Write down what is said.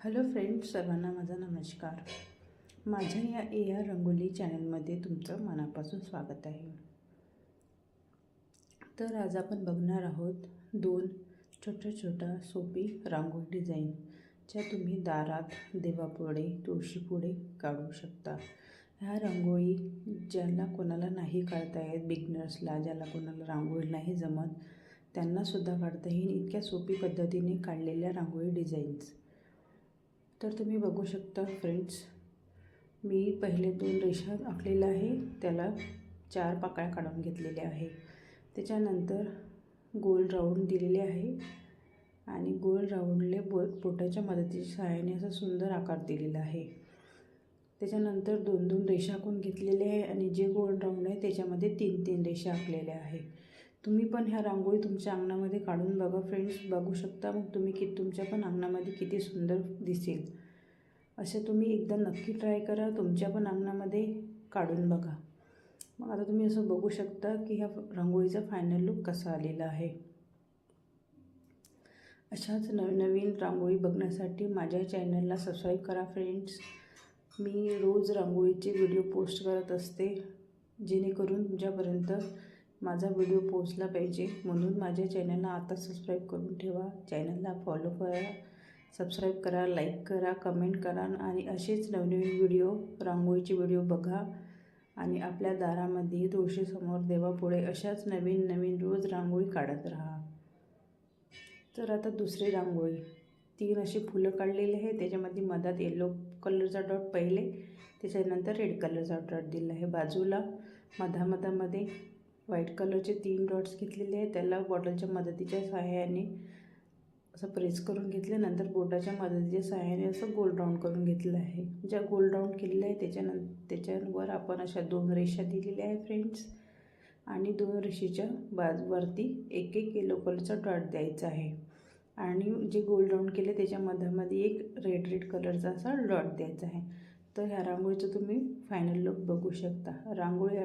Hello friends, सर्वांना माझा नमस्कार. माझ्या या AR रंगोली चॅनलमध्ये तुमचं मनापासून स्वागत आहे. तर आज आपण बघणार आहोत 2 छोट्या सोपी रांगोळी डिझाईन ज्या तुम्ही दारात, देवापुढे, तुळशीपुढे काढू शकता. ह्या रांगोळी ज्याला कोणाला नाही काढता येत, बिगनर्सला, ज्याला कोणाला रांगोळी नाही जमत त्यांनासुद्धा काढता येईल इतक्या सोपी पद्धतीने काढलेल्या रांगोळी डिझाईन्स. तर तुम्ही बघू शकता फ्रेंड्स, मी पहिले 2 रेषा आखलेल्या आहे, त्याला 4 पाकळ्या काढून घेतलेल्या आहे. त्याच्यानंतर गोल राऊंड दिलेले आहे आणि गोल राऊंडले बोटाच्या मदतीच्या सहाय्याने असा सुंदर आकार दिलेला आहे. त्याच्यानंतर 2-2 रेषा आखून घेतलेल्या आहे आणि जे गोल राऊंड आहे त्याच्यामध्ये 3-3 रेषा आखलेल्या आहे. तुम्ही पण ह्या रांगोळी तुमच्या अंगणामध्ये काढून बघा फ्रेंड्स. बघू शकता मग तुम्ही तुमच्या पण अंगणामध्ये किती सुंदर दिसेल. असे तुम्ही एकदा नक्की ट्राय करा, तुमच्या पण अंगणामध्ये काढून बघा. मग आता तुम्ही असं बघू शकता की ह्या रांगोळीचा फायनल लुक कसा आलेला आहे. अशाच नवीन रांगोळी बघण्यासाठी माझ्या चॅनलला सबस्क्राईब करा फ्रेंड्स. मी रोज रांगोळीचे व्हिडिओ पोस्ट करत असते, जेणेकरून तुमच्यापर्यंत माझा व्हिडिओ पोहोचला पाहिजे. म्हणून माझ्या चॅनलला आता सबस्क्राईब करून ठेवा. चॅनलला फॉलो करा, सबस्क्राईब करा, लाईक करा, कमेंट करा आणि असेच नवनवीन व्हिडिओ, रांगोळीचे व्हिडिओ बघा आणि आपल्या दारामध्ये, तुळशीसमोर, देवापुढे अशाच नवीन रोज रांगोळी काढत राहा. तर आता दुसरी रांगोळी 3 अशी फुलं काढलेली आहे. त्याच्यामध्ये मधात येलो कलरचा डॉट पहिले, त्याच्यानंतर रेड कलरचा डॉट दिला आहे. बाजूला मधामध्ये व्हाईट कलरचे 3 डॉट्स घेतलेले आहे. त्याला बॉटलच्या मदतीच्या सहाय्याने असं प्रेस करून घेतल्यानंतर बोटाच्या मदतीच्या सहाय्याने असं गोल राऊंड करून घेतलं आहे. ज्या गोल राऊंड केलेलं आहे त्याच्यावर आपण अशा 2 रेषा दिलेल्या आहे फ्रेंड्स आणि 2 रेषेच्या वरती एक येलो कलरचा डॉट द्यायचा आहे आणि जे गोल राऊंड केले त्याच्या मधामध्ये एक रेड कलरचा असा डॉट द्यायचा आहे. तर ह्या रांगोळीचं तुम्ही फायनल लुक बघू शकता. रांगोळी